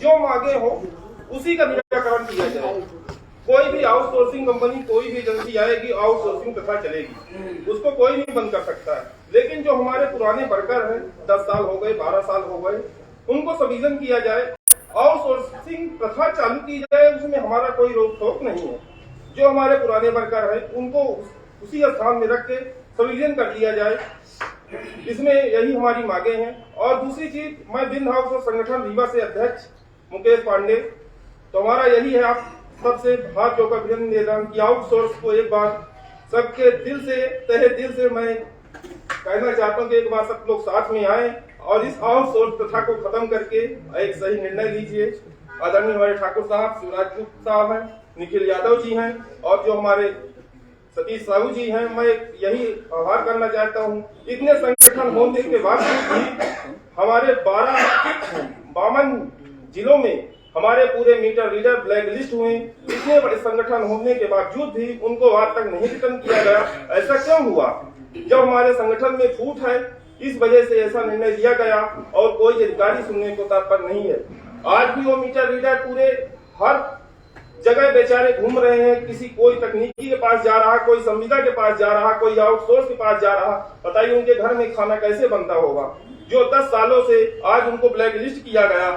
जो मांगे हो उसी का निराकरण किया जाए। कोई भी आउटसोर्सिंग कंपनी, कोई भी एजेंसी आएगी, आउटसोर्सिंग प्रथा चलेगी, उसको कोई नहीं बंद कर सकता है। लेकिन जो हमारे पुराने वर्कर हैं, 10 साल हो गए, 12 साल हो गए, उनको सविजन किया जाए, आउटसोर्सिंग प्रथा चालू की जाए, उसमें हमारा कोई रोक टोक नहीं है। जो हमारे पुराने वर्कर हैं उनको उसी स्थान में रख के सविजन कर दिया जाए, इसमें यही हमारी मांगे हैं। और दूसरी चीज, मैं बिंद हाउस संगठन रीवा से अध्यक्ष मुकेश पांडे, तो हमारा यही है, आप सबसे हाथ जोड़कर अभिनंदन दे रहा हूं कि आउटसोर्स को एक बार सबके दिल से, तहे दिल से मैं कहना चाहता हूं कि एक बार सब लोग साथ में आए और इस आउटसोर्स प्रथा को खत्म करके एक सही निर्णय लीजिए। आदरणीय हमारे ठाकुर साहब, शिवराज गुप्ता साहब हैं, निखिल यादव जी हैं और जो हमारे सतीश साहू जी हैं, मैं यही आभार करना चाहता हूं। इतने संगठन होने के बाद भी हमारे 52 जिलों में हमारे पूरे मीटर रीडर ब्लैक लिस्ट हुए। इतने बड़े संगठन होने के बावजूद भी उनको आज तक नहीं रिटर्न किया गया। ऐसा क्यों हुआ? जब हमारे संगठन में फूट है, इस वजह से ऐसा निर्णय लिया गया और कोई अधिकारी सुनने को तत्पर नहीं है। आज भी वो मीटर रीडर पूरे हर जगह बेचारे घूम रहे हैं। किसी कोई तकनीकी के पास जा रहा, कोई संविदा के पास जा रहा, कोई आउटसोर्स के पास जा रहा। बताइए उनके घर में खाना कैसे बनता होगा? जो 10 सालों से आज उनको ब्लैक लिस्ट किया गया,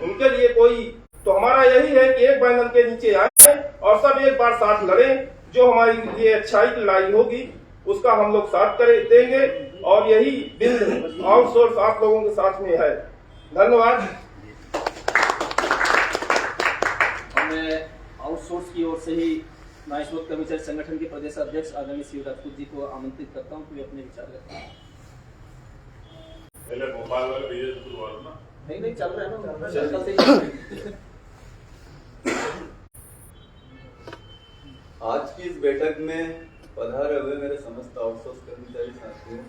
उनके लिए कोई, तो हमारा यही है कि एक बैनर के नीचे आए और सब एक बार साथ लड़ें। जो हमारी लिए अच्छाई की लड़ाई होगी उसका हम लोग साथ करें देंगे और यही बिंद आउटसोर्स आप लोगों के साथ में है। धन्यवाद। मैं आउटसोर्स की ओर से ही न्यायशोध कर्मचारी संगठन के प्रदेश अध्यक्ष आदरणीय शिव राजपूत जी को आमंत्रित करता हूं कि वे अपने विचार रखें। पहले भोपाल वाले भैया शुरुआत ना नहीं चल रहा है ना। आज की इस बैठक में पधारे हुए मेरे समस्त आउटसोर्स कर्मचारी साथियों,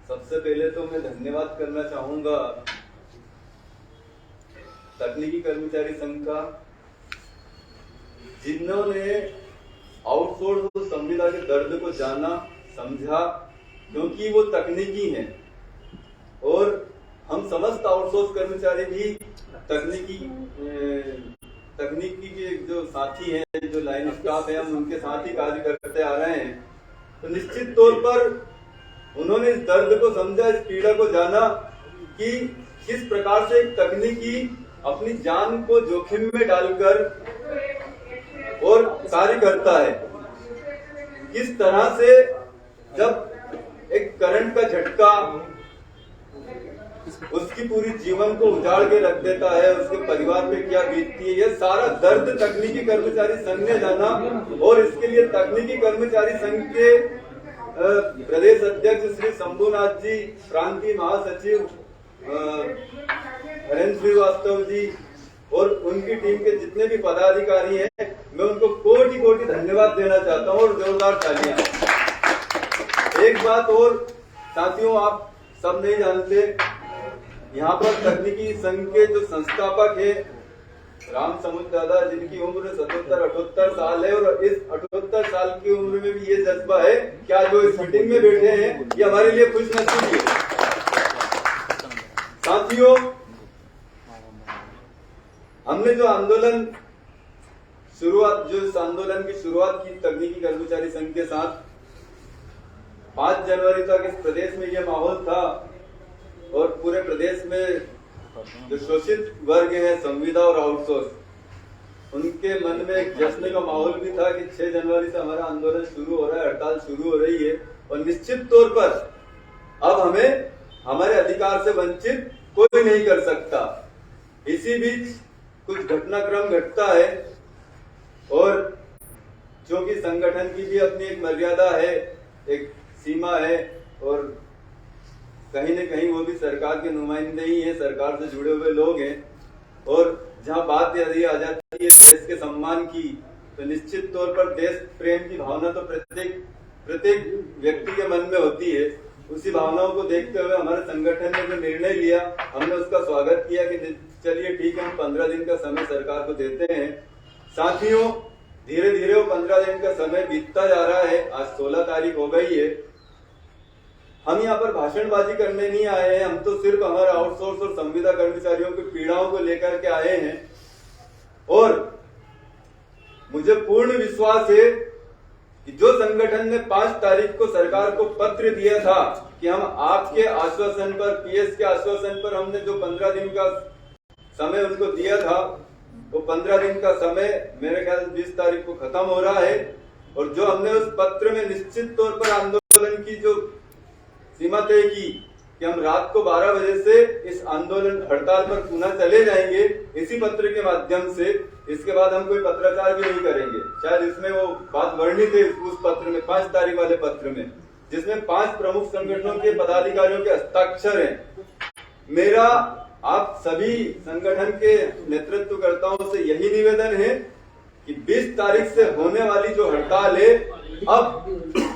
सबसे पहले तो मैं धन्यवाद करना चाहूंगा तकनीकी कर्मचारी संघ का, जिन्होंने आउटसोर्स और संविदा के दर्द को जाना, समझा, क्योंकि वो तकनीकी हैं और हम समस्त आउटसोर्स कर्मचारी भी तकनीकी के जो साथी हैं, जो लाइन स्टाफ है, हम उनके साथ ही कार्य करते आ रहे हैं। तो निश्चित तौर पर उन्होंने इस दर्द को समझा, इस पीड़ा को जाना कि किस प्रकार से एक तकनीकी अपनी जान को जोखिम में डालकर और कार्य करता है। किस तरह से जब एक करंट का झटका उसकी पूरी जीवन को उजाड़ के रख देता है, उसके परिवार पे क्या बीतती है, यह सारा दर्द तकनीकी कर्मचारी संघ ने जाना। और इसके लिए तकनीकी कर्मचारी संघ के प्रदेश अध्यक्ष श्री शंभुनाथ जी, प्रांतीय महासचिव हरेंद्र श्रीवास्तव जी और उनकी टीम के जितने भी पदाधिकारी हैं, मैं उनको कोटि कोटि धन्यवाद देना चाहता हूँ और जोरदार तालियां। एक बात और साथियों, आप सब नहीं जानते, यहाँ पर तकनीकी संघ के जो संस्थापक है राम समुद्र दादा, जिनकी उम्र 77-78 साल है और इस 78 साल की उम्र में भी ये जज्बा है क्या जो इस मीटिंग में बैठे हैं, ये हमारे लिए खुशनसीबी है। साथियों, हमने जो आंदोलन इस आंदोलन की शुरुआत की तकनीकी कर्मचारी संघ के साथ, 5 जनवरी तक इस प्रदेश में यह माहौल था और पूरे प्रदेश में जो शोषित वर्ग है, संविदा और आउटसोर्स, उनके मन में एक जश्न का माहौल भी था कि 6 जनवरी से हमारा आंदोलन शुरू हो रहा है, हड़ताल शुरू हो रही है और निश्चित तौर पर अब हमें हमारे अधिकार से वंचित कोई नहीं कर सकता। इसी बीच कुछ घटनाक्रम घटता है और क्योंकि संगठन की भी अपनी एक मर्यादा है, एक सीमा है और कहीं न कहीं वो भी सरकार के नुमाइंदे ही है, सरकार से जुड़े हुए लोग हैं और जहां बात यदि आ जाती है देश के सम्मान की, तो निश्चित तौर पर देश प्रेम की भावना तो प्रत्येक व्यक्ति के मन में होती है। उसी भावनाओं को देखते हुए हमारे संगठन ने जो निर्णय लिया, हमने उसका स्वागत किया कि चलिए ठीक है, हम 15 दिन का समय सरकार को देते हैं। साथियों, धीरे धीरे वो 15 दिन का समय बीतता जा रहा है। आज 16 तारीख हो गई है। हम यहाँ पर भाषणबाजी करने नहीं आए हैं, हम तो सिर्फ हमारे आउटसोर्स और संविदा कर्मचारियों की पीड़ाओं को लेकर के आए हैं। और मुझे पूर्ण विश्वास है कि जो संगठन ने 5 तारीख को सरकार को पत्र दिया था कि हम आपके आश्वासन पर, पीएस के आश्वासन पर हमने जो 15 दिन का समय उनको दिया था, वो 15 दिन का समय मेरे ख्याल 20 तारीख को खत्म हो रहा है। और जो हमने उस पत्र में निश्चित तौर पर आंदोलन की जो सीमा तय की कि हम रात को 12 बजे से इस आंदोलन हड़ताल पर पुनः चले जाएंगे, इसी पत्र के माध्यम से, इसके बाद हम कोई पत्राचार भी नहीं करेंगे। शायद इसमें वो बात वर्णित है उस पत्र में, 5 तारीख वाले पत्र में, जिसमें 5 प्रमुख संगठनों के पदाधिकारियों के हस्ताक्षर हैं। मेरा आप सभी संगठन के नेतृत्वकर्ताओं से यही निवेदन है कि 20 तारीख से होने वाली जो हड़ताल है, अब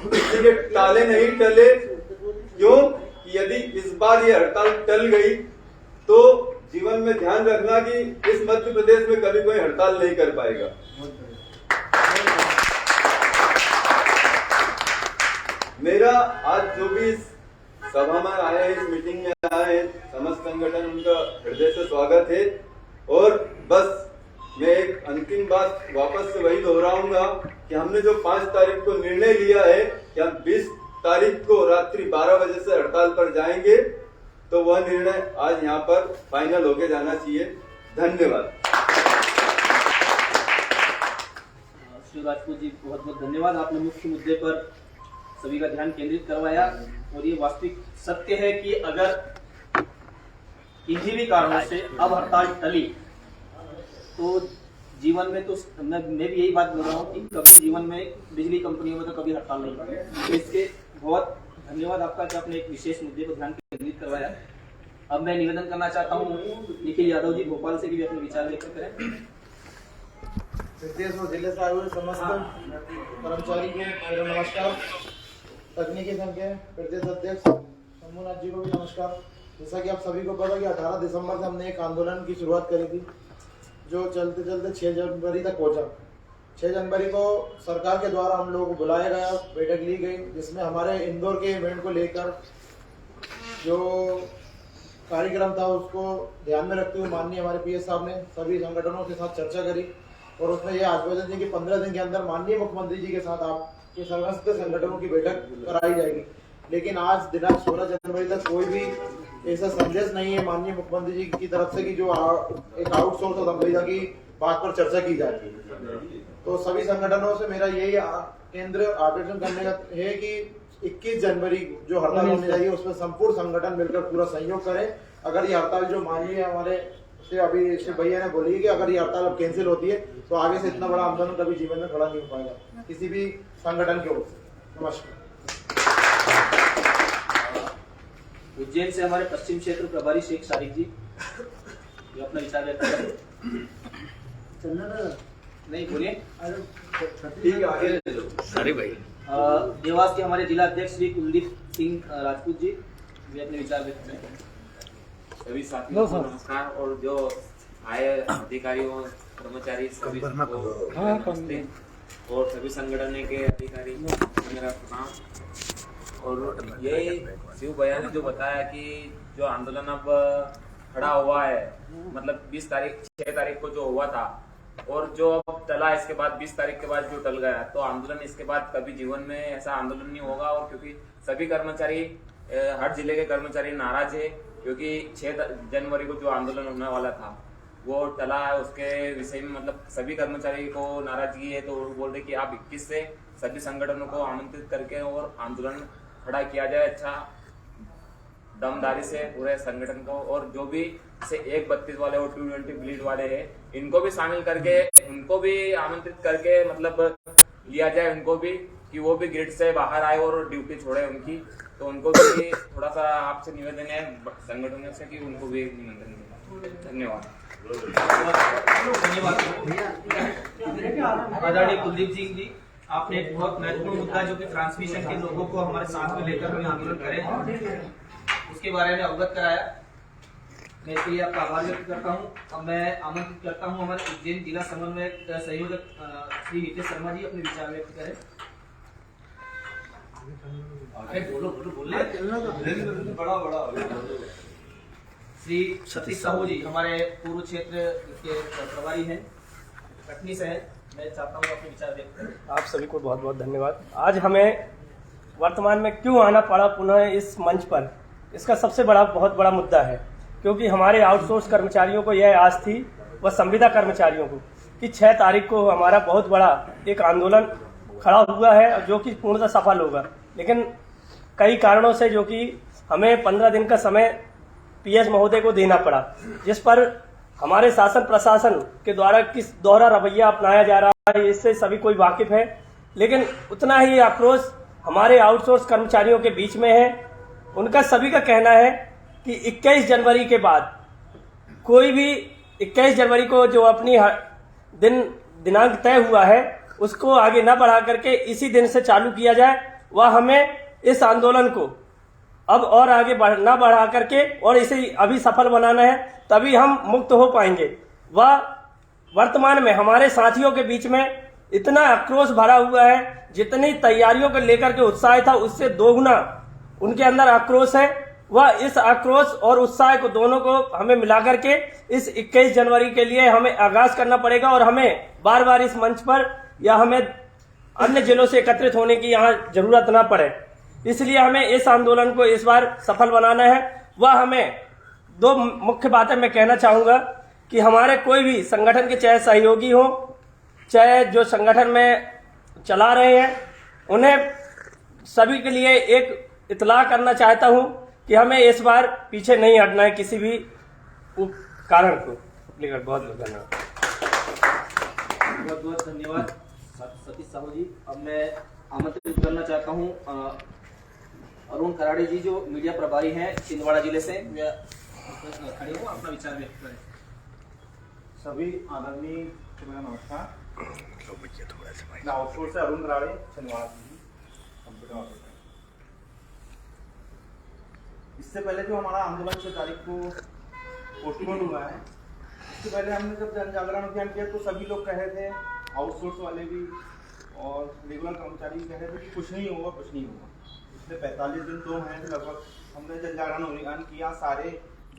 किसी के टाले नहीं टले। क्यों कि यदि इस बार ये हड़ताल टल गई तो जीवन में ध्यान रखना कि इस मध्य प्रदेश में कभी कोई हड़ताल नहीं कर पाएगा। मेरा आज जो भी इस सभा में आए हैं, इस मीटिंग में आए हैं, समस्त संगठन, उनका हृदय से स्वागत है। और बस मैं एक अंतिम बात वापस से वही दोहराऊंगा कि हमने जो 5 तारीख को निर्णय लिया है कि हम 20 तारीख को रात्रि 12 बजे से हड़ताल पर जाएंगे, तो वह निर्णय आज यहाँ पर फाइनल होके जाना चाहिए। धन्यवाद। श्री राजपूत जी, बहुत बहुत धन्यवाद। आपने मुख्य मुद्दे पर सभी का ध्यान केंद्रित करवाया। और ये वास्तविक सत्य है कि अगर किसी भी कारणों से अब हड़ताल टली तो जीवन में, तो मैं भी यही बात बोल रहा हूँ कि कभी जीवन में बिजली कंपनियों में तो कभी हड़ताल नहीं होगी। इसके बहुत धन्यवाद आपका कि आपने एक विशेष मुद्दे पर ध्यान केंद्रित करवाया। अब मैं निवेदन करना चाहता हूँ निखिल यादव जी भोपाल से भी अपने विचार व्यक्त करें। प्रदेश और जिले से आए हुए समस्त कर्मचारी को मेरा नमस्कार। तकनीकी संघ के प्रदेश अध्यक्ष शंभुनाथ जी को भी नमस्कार। जैसा कि आप सभी को पता कि 18 दिसंबर से हमने एक आंदोलन की शुरुआत करी थी, जो चलते चलते 6 जनवरी तक पहुंचा। 6 जनवरी को सरकार के द्वारा हम लोगों को बुलाया गया, बैठक ली गई, जिसमें हमारे इंदौर के इवेंट को लेकर जो कार्यक्रम था उसको ध्यान में रखते हुए माननीय हमारे पीएस साहब ने सभी संगठनों के साथ चर्चा करी और उसमें यह आश्वासन दिया कि 15 दिन के अंदर माननीय मुख्यमंत्री जी के साथ आपके समस्त संगठनों की बैठक कराई जाएगी। लेकिन आज दिनांक 16 जनवरी तक कोई भी ऐसा संदेश नहीं है माननीय मुख्यमंत्री जी की तरफ से कि जो एक आउटसोर्स और संविदा की बात पर चर्चा की जाए। तो सभी संगठनों से मेरा यही केंद्र आवेदन करने का है कि 21 जनवरी जो हड़ताल होने चाहिए उसमें संपूर्ण संगठन मिलकर पूरा सहयोग करें। अगर ये हड़ताल जो माननीय हमारे से अभी श्री भैया ने बोली कि अगर ये हड़ताल अब कैंसिल होती है तो आगे से इतना बड़ा आंदोलन कभी जीवन में खड़ा नहीं हो पाएगा किसी भी संगठन की ओर से। नमस्कार। उज्जैन से हमारे पश्चिम क्षेत्र प्रभारी शेख शारिक जी, ये अपना विचार व्यक्त करें। नहीं बोलिए, ठीक है, आगे ले लो। अरे भाई देवास के हमारे जिला अध्यक्ष श्री कुलदीप सिंह राजपूत जी, वे अपने विचार व्यक्त करें। सभी साथियों को नमस्कार। और जो आए अधिकारियों, कर्मचारी सभी को नमस्ते। और सभी संगठन के अधिकारी मेरा प्रणाम। और यही शिव भैया ने जो बताया कि जो आंदोलन अब खड़ा हुआ है, मतलब 6 तारीख को जो हुआ था और जो अब टला, इसके बाद 20 तारीख के बाद जो टल गया, तो आंदोलन इसके बाद कभी जीवन में ऐसा आंदोलन नहीं होगा। और क्योंकि सभी कर्मचारी, हर जिले के कर्मचारी नाराज है, क्योंकि 6 जनवरी को जो आंदोलन होने वाला था वो टला है। उसके विषय में मतलब सभी कर्मचारी को नाराजगी है, तो वो बोल रहे कि आप 21 से सभी संगठनों को आमंत्रित करके और आंदोलन खड़ा किया जाए अच्छा दमदारी से पूरे संगठन को। और जो भी से 132 वाले और 220 ब्लीड वाले हैं, इनको भी शामिल करके, उनको भी आमंत्रित करके मतलब लिया जाए उनको भी, कि वो भी ग्रिड से बाहर आए और ड्यूटी छोड़े उनकी। तो उनको भी थोड़ा सा आपसे निवेदन है संगठनों से कि उनको भी निवेदन है। धन्यवाद। आदरणीय कुलदीप सिंह जी, आपने एक बहुत महत्वपूर्ण मुद्दा जो कि ट्रांसमिशन के लोगों को हमारे साथ में लेकर हमें आंदोलन करें, उसके बारे में अवगत कराया। मैं इसके लिए आपका आभार व्यक्त करता हूँ। अब मैं आमंत्रित करता हूँ हमारे उज्जैन जिला समन्वयक संयोजक श्री नीतीश शर्मा जी अपने विचार व्यक्त करें। श्री सतीश साहू जी हमारे पूर्व क्षेत्र के प्रभारी हैं कटनी से हैं। मैं चाहता हूँ अपने विचार व्यक्त करें। आप सभी को बहुत बहुत धन्यवाद। आज हमें वर्तमान में क्यों आना पड़ा पुनः इस मंच पर, इसका सबसे बहुत बड़ा मुद्दा है क्योंकि हमारे आउटसोर्स कर्मचारियों को यह आस थी व संविदा कर्मचारियों को कि 6 तारीख को हमारा बहुत बड़ा एक आंदोलन खड़ा हुआ है जो कि पूर्णतः सफल होगा, लेकिन कई कारणों से जो कि हमें 15 दिन का समय पीएस महोदय को देना पड़ा, जिस पर हमारे शासन प्रशासन के द्वारा किस दोहरा रवैया अपनाया जा रहा है इससे सभी कोई वाकिफ है। लेकिन उतना ही आक्रोश हमारे आउटसोर्स कर्मचारियों के बीच में है। उनका सभी का कहना है कि 21 जनवरी के बाद कोई भी 21 जनवरी को जो अपनी दिनांक तय हुआ है उसको आगे न बढ़ा करके इसी दिन से चालू किया जाए। वह हमें इस आंदोलन को अब और आगे न बढ़ा करके और इसे अभी सफल बनाना है, तभी हम मुक्त हो पाएंगे। वह वर्तमान में हमारे साथियों के बीच में इतना आक्रोश भरा हुआ है, जितनी तैयारियों को लेकर के उत्साह था उससे दोगुना उनके अंदर आक्रोश है। वह इस आक्रोश और उत्साह को दोनों को हमें मिलाकर के इस 21 जनवरी के लिए हमें आगाज करना पड़ेगा और हमें बार बार इस मंच पर या हमें अन्य जिलों से एकत्रित होने की यहाँ जरूरत न पड़े। इसलिए हमें इस आंदोलन को इस बार सफल बनाना है। वह हमें 2 मुख्य बातें मैं कहना चाहूँगा कि हमारे कोई भी संगठन के चाहे सहयोगी हो, चाहे जो संगठन में चला रहे हैं, उन्हें सभी के लिए एक इतला करना चाहता हूँ कि हमें इस बार पीछे नहीं हटना है किसी भी कारण को लेकर। बहुत बहुत धन्यवाद। बहुत बहुत धन्यवाद सतीश साहू जी। अब मैं आमंत्रित करना चाहता हूँ अरुण कराड़े जी जो मीडिया प्रभारी हैं छिंदवाड़ा जिले से, खड़े हो अपना विचार व्यक्त करें। सभी आदरणीय नमस्कार। मैं आउटसोर्स से अरुण कराड़े छिंदवाड़ा कंप्यूटर ऑपरेटर। इससे पहले जो हमारा आंदोलन 6 तारीख को पोस्टपोन हुआ है, इससे पहले हमने जब जन जागरण अभियान किया तो सभी लोग कह रहे थे, आउटसोर्स वाले भी और रेगुलर कर्मचारी कह रहे थे कि कुछ नहीं होगा, कुछ नहीं होगा। पिछले 45 दिन 2 महीने से लगभग हमने जन जागरण अभियान किया, सारे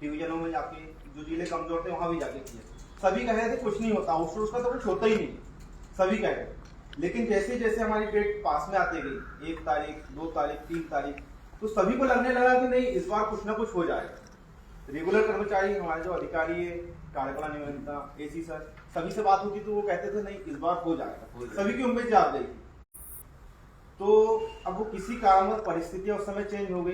डिवीजनों में जाके, जो जिले कमजोर थे वहाँ भी जाके किया। सभी कह रहे थे कुछ नहीं होता, आउटसोर्स का तो कुछ होता ही नहीं, सभी कह रहे थे। लेकिन जैसे जैसे हमारी डेट पास में आती गई, 1 तारीख 2 तारीख 3 तारीख, तो सभी को लगने लगा कि नहीं इस बार कुछ ना कुछ हो जाएगा। रेगुलर कर्मचारी, हमारे जो अधिकारी है, कार्यपालन नियंत्रण, एसी सर, सभी से बात होती तो वो कहते थे नहीं इस बार हो जाएगा, सभी की उम्मीद जाग गई। तो अब वो किसी कारणवश परिस्थितियां उस समय चेंज हो गई।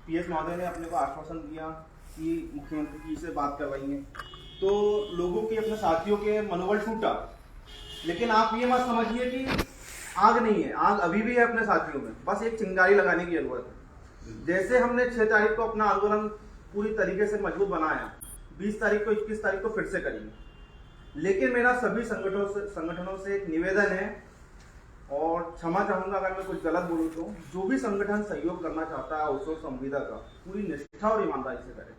पीएस महोदय ने अपने को आश्वासन दिया कि मुख्यमंत्री जी से बात करवाएंगे, तो लोगों के, अपने साथियों के मनोबल टूटा। लेकिन आप ये मत समझिए कि आग नहीं है, आग अभी भी है अपने साथियों में, बस एक चिंगारी लगाने की जरूरत है। जैसे हमने 6 तारीख को अपना आंदोलन पूरी तरीके से मजबूत बनाया, 20 तारीख को 21 तारीख को फिर से करेंगे। लेकिन मेरा सभी संगठनों से एक निवेदन है, और क्षमा चाहूंगा अगर मैं कुछ गलत बोलूं तो, जो भी संगठन सहयोग करना चाहता है आउटसोर्स संविदा का, पूरी निष्ठा और ईमानदारी से करे,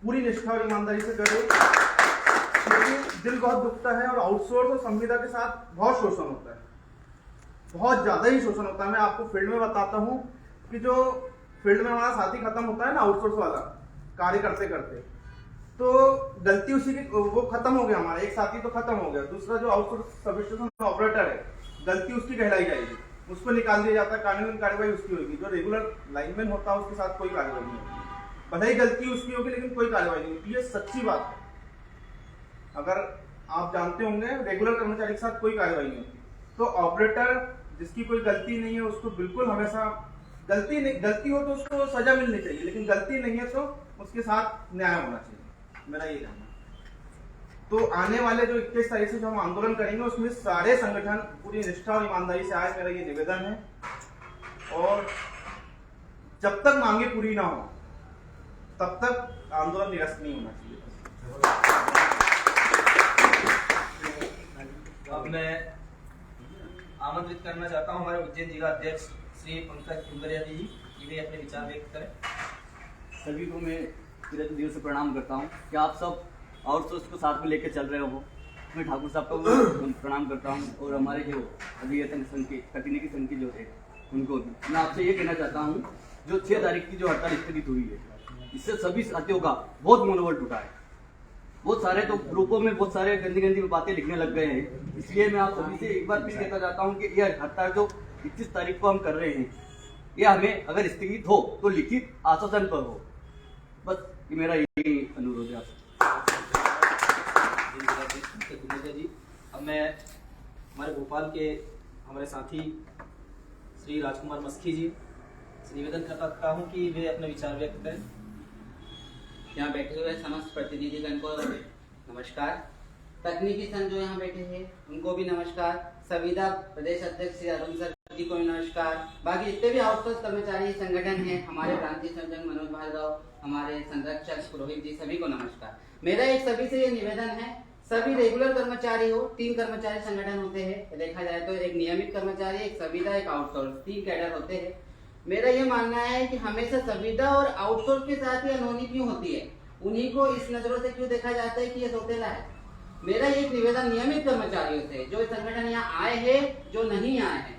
पूरी निष्ठा और ईमानदारी से करे। क्योंकि दिल बहुत दुखता है और आउटसोर्स और संविदा के साथ बहुत शोषण होता है, बहुत ज्यादा ही शोषण होता है। मैं आपको फील्ड में बताता हूँ कि जो फील्ड में हमारा साथी खत्म होता है ना, आउटसोर्स वाला कार्य करते करते, तो गलती उसी की, वो खत्म हो गया, हमारा एक साथी तो खत्म हो गया, दूसरा जो आउटसोर्स सब स्टेशन ऑपरेटर है, गलती उसकी कहलाई जाएगी, उसको निकाल दिया जाता है, कानूनी कार्रवाई उसकी होगी। जो रेगुलर लाइनमैन होता है उसके साथ कोई कार्रवाई नहीं होगी, भले ही गलती उसकी होगी लेकिन कोई कार्रवाई नहीं होती। ये सच्ची बात है, अगर आप जानते होंगे रेगुलर कर्मचारी के साथ कोई कार्रवाई नहीं होती। तो ऑपरेटर जिसकी कोई गलती नहीं है उसको बिल्कुल हमेशा, गलती हो तो उसको सजा मिलनी चाहिए, लेकिन गलती नहीं है तो उसके साथ न्याय होना चाहिए, मेरा ये कहना है। तो आने वाले जो 21 तारीख से जो हम आंदोलन करेंगे उसमें सारे संगठन पूरी निष्ठा और ईमानदारी से आए, मेरा ये निवेदन है। और जब तक मांगे पूरी ना हो तब तक आंदोलन निरस्त नहीं होना चाहिए। अब मैं आमंत्रित करना चाहता हूं हमारे उज्जैन जिला अध्यक्ष श्री पंकज कुंदरिया जी, ये अपने विचार व्यक्त करें। सभी को मैं कृतज्ञ दिल से प्रणाम करता हूं कि आप सब आउटसोर्स को साथ में लेकर चल रहे हो। मैं ठाकुर साहब को प्रणाम करता हूं और हमारे जो अभियंता संघ के तकनीकी संघ के जो थे उनको भी मैं आपसे ये कहना चाहता हूँ, जो 6 तारीख की जो हड़ताल स्थगित हुई है, इससे सभी साथियों का बहुत मनोबल टूटा है। बहुत सारे तो ग्रुपों में बहुत सारे गंदी गंदी बातें लिखने लग गए हैं। इसलिए मैं आप सभी से एक बार फिर कहना चाहता हूँ कि यह हड़ताल जो 21 तारीख को हम कर रहे हैं, ये हमें अगर स्थगित हो तो लिखित आश्वासन पर हो। बस ये मेरा यही अनुरोध है आपसे। जी, अब मैं हमारे भोपाल के हमारे साथी श्री राजकुमार मस्की जी से निवेदन करता हूँ कि वे अपने विचार व्यक्त करें। यहाँ बैठे हुए समस्त प्रतिनिधिगण को नमस्कार। तकनीकी संघ जो यहाँ बैठे हैं उनको भी नमस्कार। संविदा प्रदेश अध्यक्ष श्री अरुण सर जी को भी नमस्कार। बाकी जितने भी आउटसोर्स कर्मचारी संगठन हैं, हमारे प्रांतीय संयोजक मनोज भार्गव, हमारे संरक्षक पुरोहित जी, सभी को नमस्कार। मेरा एक सभी से ये निवेदन है, सभी रेगुलर कर्मचारी हो, 3 कर्मचारी संगठन होते हैं देखा जाए तो, एक नियमित कर्मचारी, एक संविदा, एक आउटसोर्स, 3 कैडर होते हैं। मेरा ये मानना है कि हमेशा संविदा और आउटसोर्स के साथ ही अनहोनी क्यों होती है, उन्हीं को इस नजरों से क्यों देखा जाता है कि ये सौतेला है। मेरा ये निवेदन नियमित कर्मचारियों से, जो संगठन यहाँ आए हैं, जो नहीं आए हैं,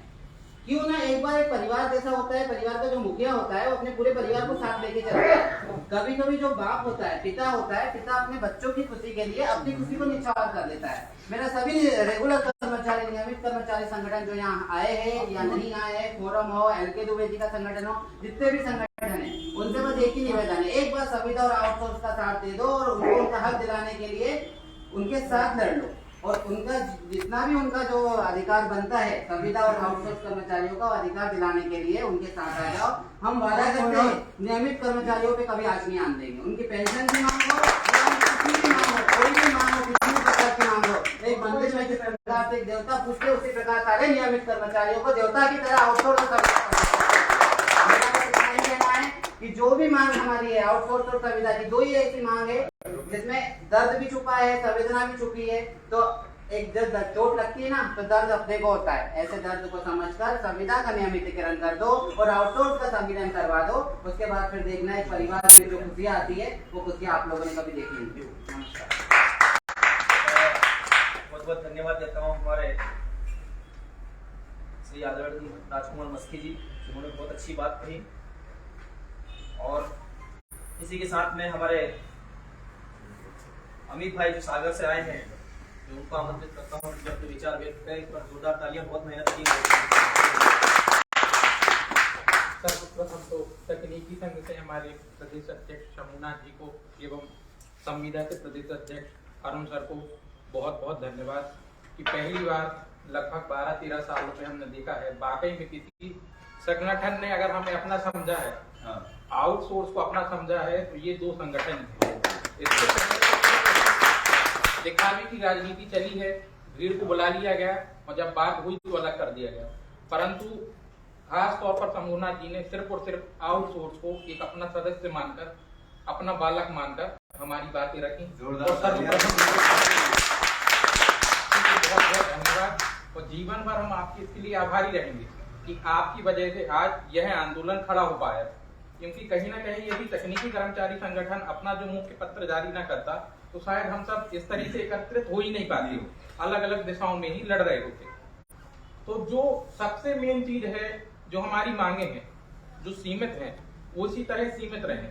क्यों ना एक बार एक परिवार जैसा होता है, परिवार का जो मुखिया होता है वो अपने पूरे परिवार को साथ लेके चलता है। कभी कभी जो बाप होता है, पिता होता है, पिता अपने बच्चों की खुशी के लिए अपनी खुशी को निछावर कर देता है। मेरा सभी रेगुलर कर्मचारी, नियमित कर्मचारी संगठन जो यहाँ आए हैं या नहीं आए हैं, फोरम हो, LK दुबे जी का संगठन हो, जितने भी संगठन है, उनसे बस एक ही निवेदन है, एक बार संविदा और आउटसोर्स का साथ दे दो और उनको उनका हक दिलाने के लिए उनके साथ लड़ लो और उनका जितना भी उनका जो अधिकार बनता है संविदा और आउटसोर्स कर्मचारियों का अधिकार दिलाने के लिए उनके साथ आ जाओ। हम वादा करते हैं नियमित कर्मचारियों पे कभी आँच नहीं आने देंगे। उनकी पेंशन की मांग हो, किसी भी मांग हो, कोई भी मांग हो, किसी भी प्रकार की मांग हो, एक मंदिर में जिस प्रकार से देवता पूछते उसी प्रकार सारे नियमित कर्मचारियों को देवता की तरह आउटसोर्स कि जो भी मांग हमारी है आउटसोर्स और संविदा की, 2 ही ऐसी मांग है जिसमें दर्द भी छुपा है, संवेदना भी छुपी है। तो एक जब चोट लगती है ना तो दर्द अपने को होता है, ऐसे दर्द को समझकर संविदा का नियमितीकरण कर दो और आउटसोर्स का संविलियन करवा दो। उसके बाद फिर देखना है परिवार में जो खुशियाँ आती है वो खुशियाँ आप लोगों ने कभी देखी नहीं। बहुत बहुत धन्यवाद देता हूँ हमारे श्री आदरणीय राजकुमार मस्की जी, उन्होंने बहुत अच्छी बात कही। और इसी के साथ में हमारे अमित भाई जो सागर से आए हैं, जो उनको आमंत्रित करता हूँ कि अपने विचार व्यक्त करें। इस पर जोरदार तालियां, बहुत मेहनत की। सर्वप्रथम तो तकनीकी संघ से हमारे प्रदेश अध्यक्ष शमुनाथ जी को एवं संविदा के प्रदेश अध्यक्ष अरुण सर को बहुत बहुत धन्यवाद कि पहली बार लगभग 12-13 सालों में हमने देखा है वाकई में किसी संगठन ने अगर हमें अपना समझा है, आउटसोर्स को अपना समझा है, तो ये 2 संगठन है। इसके दिखावे की राजनीति चली है, भीड़ को बुला लिया गया और जब बात हुई तो अलग कर दिया गया। परंतु खास तौर पर शंभूनाथ जी ने सिर्फ और सिर्फ आउटसोर्स को एक अपना सदस्य मानकर, अपना बालक मानकर हमारी बातें रखी। बहुत धन्यवाद और जीवन भर हम आपके इसके लिए आभारी रहेंगे कि आपकी वजह से आज यह आंदोलन खड़ा हो पाया। क्योंकि कहीं ना कहीं यदि तकनीकी कर्मचारी संगठन अपना जो मुख्य पत्र जारी न करता तो शायद हम सब इस तरह से एकत्रित हो ही नहीं पाते, अलग अलग दिशाओं में ही लड़ रहे होते। तो जो सबसे मेन चीज है, जो हमारी मांगे हैं, जो सीमित हैं, उसी तरह सीमित रहें।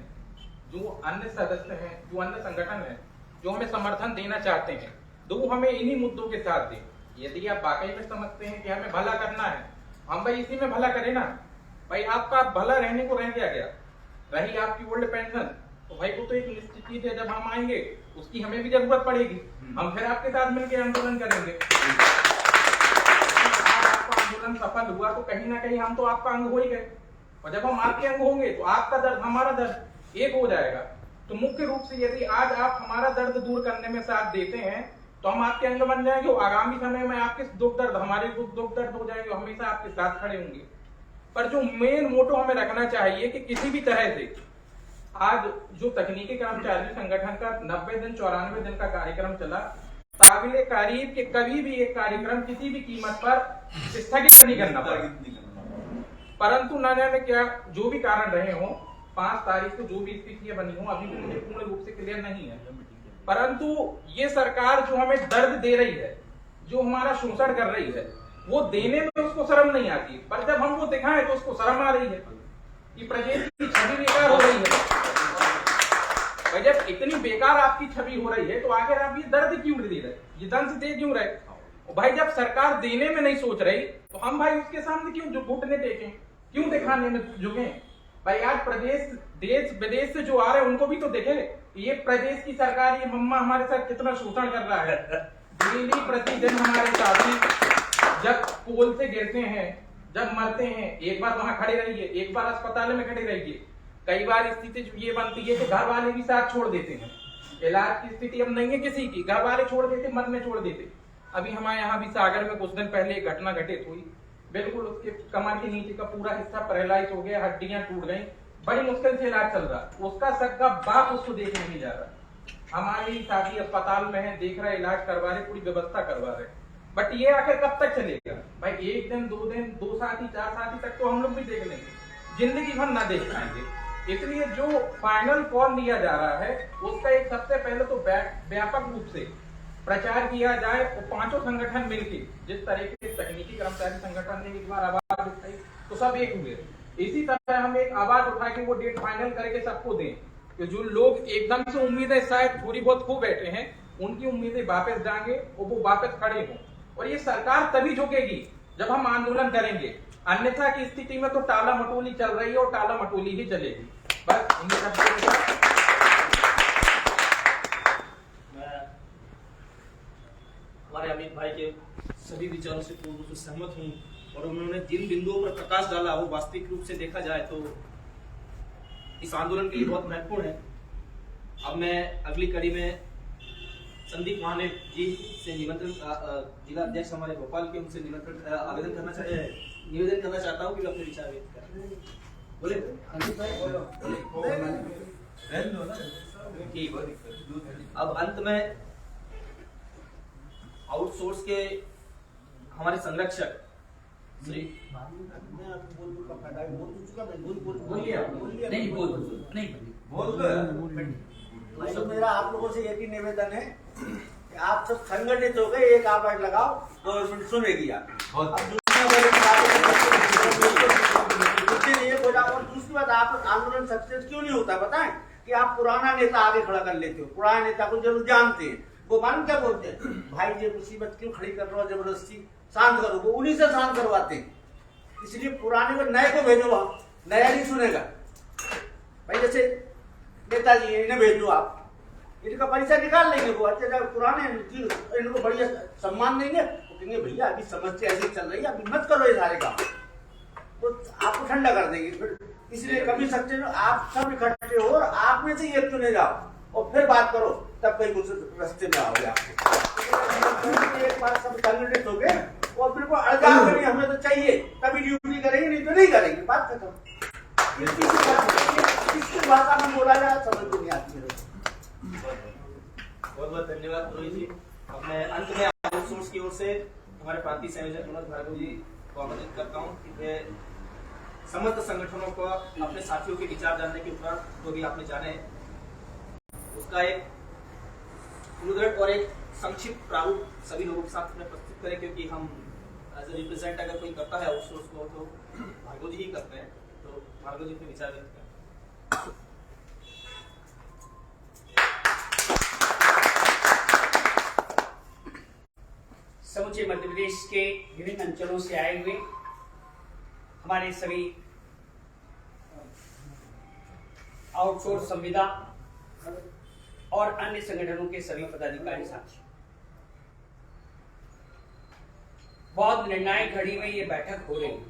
जो अन्य सदस्य हैं, जो अन्य संगठन हैं, जो हमें समर्थन देना चाहते हैं, तो हमें इन्हीं मुद्दों के साथ दें। यदि आप वाकई में समझते हैं कि हमें भला करना है, हम भाई इसी में भला करें ना। भाई आपका भला रहने को रह गया, रही आपकी ओल्ड पेंशन, तो भाई वो तो एक निश्चित चीज है, जब हम आएंगे उसकी हमें भी जरूरत पड़ेगी, हम फिर आपके साथ मिलकर आंदोलन करेंगे। आपका आंदोलन सफल हुआ तो कहीं ना कहीं हम तो आपका अंग हो ही गए, और जब हम आपके अंग होंगे तो आपका दर्द हमारा दर्द एक हो जाएगा। तो मुख्य रूप से यदि आज आप हमारा दर्द दूर करने में साथ देते हैं तो हम आपके अंग बन जाएंगे, और आगामी समय में आपके दुख दर्द हमारे दुख दर्द हो जाएंगे, हमेशा आपके साथ खड़े होंगे। पर जो मेन मोटो हमें रखना चाहिए कि किसी भी तरह से आज जो तकनीकी कर्मचारी संगठन का 90 दिन 94 दिन का कार्यक्रम चला, काबिले तारीफ के कभी भी एक कार्यक्रम किसी भी कीमत पर स्थगित नहीं करना पड़ा। परंतु न जाने क्या जो भी कारण रहे हो, 5 तारीख को जो भी स्थितियां बनी हो अभी भी मुझे पूर्ण रूप से क्लियर नहीं है। परंतु ये सरकार जो हमें दर्द दे रही है, जो हमारा शोषण कर रही है, वो देने में उसको शर्म नहीं आती, पर जब हम वो दिखाएं तो उसको शर्म आ रही है कि प्रदेश की छवि बेकार हो रही है। भाई जब इतनी बेकार आपकी छवि हो रही है तो आखिर आप ये दर्द क्यों दे रहे, ये दंश दे क्यों रहे? भाई जब सरकार देने में नहीं सोच रही तो हम भाई उसके सामने क्यों घुटने टेकें, क्यों दिखाने में झुके? भाई आज प्रदेश देश विदेश से जो आ रहे हैं उनको भी तो देखे ये प्रदेश की सरकार, ये मम्मा हमारे साथ कितना शोषण कर रहा है। डेली प्रतिदिन हमारे साथी जब पोल से गिरते हैं, जब मरते हैं, एक बार वहां खड़े रहिए, एक बार अस्पताल में खड़े रहिए। कई बार स्थिति ये बनती है कि घर वाले भी साथ छोड़ देते हैं, इलाज की स्थिति अब नहीं है किसी की, घर वाले छोड़ देते, मन में छोड़ देते। अभी हमारे यहाँ भी सागर में कुछ दिन पहले एक घटना घटित हुई, बिल्कुल उसके कमर के नीचे का पूरा हिस्सा पैरालाइज हो गया, हड्डियां टूट गई, बड़ी मुश्किल से इलाज चल रहा, उसका सबका बाप उसको देखने नहीं जा रहा। हमारे साथी अस्पताल में है, देख रहे, इलाज करवा रहे, पूरी व्यवस्था करवा रहे, बट ये आखिर कब तक चलेगा? भाई एक दिन, 2 दिन, 2 साथी, 4 साथी तक तो हम लोग भी देख लेंगे, जिंदगी भर ना देख पाएंगे। इसलिए जो फाइनल कॉल लिया जा रहा है उसका एक सबसे पहले तो व्यापक रूप से प्रचार किया जाए और 5 संगठन मिलकर, जिस तरीके से तकनीकी कर्मचारी संगठन ने एक बार आवाज उठाई तो सब एक हुए, इसी तरह हम एक आवाज उठा के वो डेट फाइनल करके सबको दें कि जो लोग एकदम से उम्मीदें शायद थोड़ी बहुत खो बैठे हैं, उनकी उम्मीदें वापस जाएंगे और वो वापस खड़े हों। और ये सरकार तभी झुकेगी जब हम आंदोलन करेंगे, अन्यथा की स्थिति में तो टाला मटोली चल रही है और टाला मटोली ही चलेगी। बस इन सब हमारे अमित भाई के सभी विचारों से पूर्ण रूप से सहमत हूँ और उन्होंने जिन बिंदुओं पर प्रकाश डाला वो वास्तविक रूप से देखा जाए तो इस आंदोलन के लिए बहुत महत्वपूर्ण है। अब मैं अगली कड़ी में संदीप महाने जी से निमंत्रण, जिला अध्यक्ष हमारे भोपाल के, उनसे निमंत्रण निवेदन करना चाहता हूँ कि वे अपने विचार व्यक्त करें। बोले अब अंत में आउटसोर्स के हमारे संरक्षक श्री तो मेरा आप लोगों से एक ही निवेदन है कि आप सब संगठित हो गए, एक आवाज लगाओ, गवर्नमेंट सुनेगी आप। अब दुनिया भर की बातें एक हो जाओ। और दूसरी बात, आप आंदोलन सक्सेस क्यों नहीं होता बताएं कि आप पुराना नेता आगे खड़ा कर लेते हो, पुराने नेता को जरूर जानते हैं, वो मालूम क्या बोलते हैं, भाई ये मुसीबत क्यों खड़ी कर रहे हो, जबरदस्ती शांत करो, वो उन्हीं से शांत करवाते हैं। इसलिए पुराने को नए को भेजो, वहां नया नहीं सुनेगा। भाई जैसे नेताजी है, इन्हें भेज दो आप, इनका परिचय निकाल लेंगे वो, अच्छा पुराने इनको बढ़िया सम्मान देंगे, वो कहेंगे भैया अभी समस्या ऐसी चल रही है, अभी मत करो ये सारे काम, तो आपको ठंडा कर देंगे। फिर इसलिए कभी सकते हो आप सब इकट्ठे हो और आप में से एक चुने जाओ और फिर बात करो, तब कहीं कुछ रास्ते में आओगे आपको। एक बार सब संगठित हो गए और फिर वो अड़गाव करनी हमें तो चाहिए, तभी ड्यूटी करेंगे, नहीं तो नहीं करेंगे, बात खत्म। किसकी भाषा में बोला जाए समझ नहीं आती है। बहुत बहुत धन्यवाद रोहित जी। अब मैं अंत में आउटसोर्स की ओर से हमारे प्रांतीय संयोजक मनोज भार्गव जी को आमंत्रित करता हूँ कि वे समस्त संगठनों को अपने साथियों के विचार जानने के उपरांत जो भी आपने जाने उसका एक सुदृढ़ और एक संक्षिप्त प्रारूप सभी लोगों के साथ में प्रस्तुत करें, क्योंकि हम एज ए रिप्रेजेंट अगर कोई करता है आउटसोर्स को तो भार्गव जी ही करते हैं। तो भार्गव जी अपने विचार व्यक्त करें। समूचे मध्य प्रदेश के विभिन्न अंचलों से आए हुए हमारे सभी आउटसोर्स संविदा और अन्य संगठनों के सभी पदाधिकारी साथी, बहुत निर्णायक घड़ी में ये बैठक हो रही है,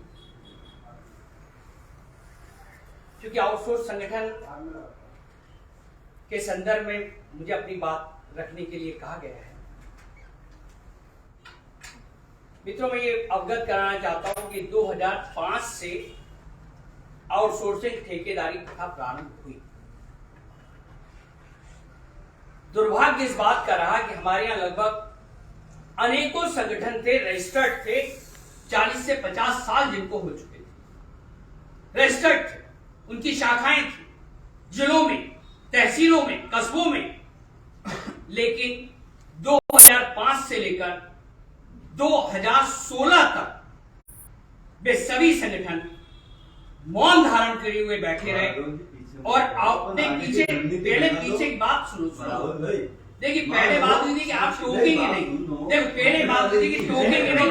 क्योंकि आउटसोर्स संगठन के संदर्भ में मुझे अपनी बात रखने के लिए कहा गया है। मित्रों, मैं ये अवगत कराना चाहता हूं कि 2005 से आउटसोर्सिंग ठेकेदारी प्रथा प्रारंभ हुई। दुर्भाग्य इस बात का रहा कि हमारे यहां लगभग अनेकों संगठन थे, रजिस्टर्ड थे, 40 से 50 साल जिनको हो चुके थे, रजिस्टर्ड थे, उनकी शाखाएं थी जिलों में, तहसीलों में, कस्बों में, लेकिन 2005 से लेकर 2016 तक वे सभी संगठन मौन धारण करे हुए बैठे रहे और आपने पीछे की बात सुनो। देखिए पहले बात हुई थी कि आप टोकेंगे नहीं। देखो पहले बात हुई थी कि टोकेंगे नहीं।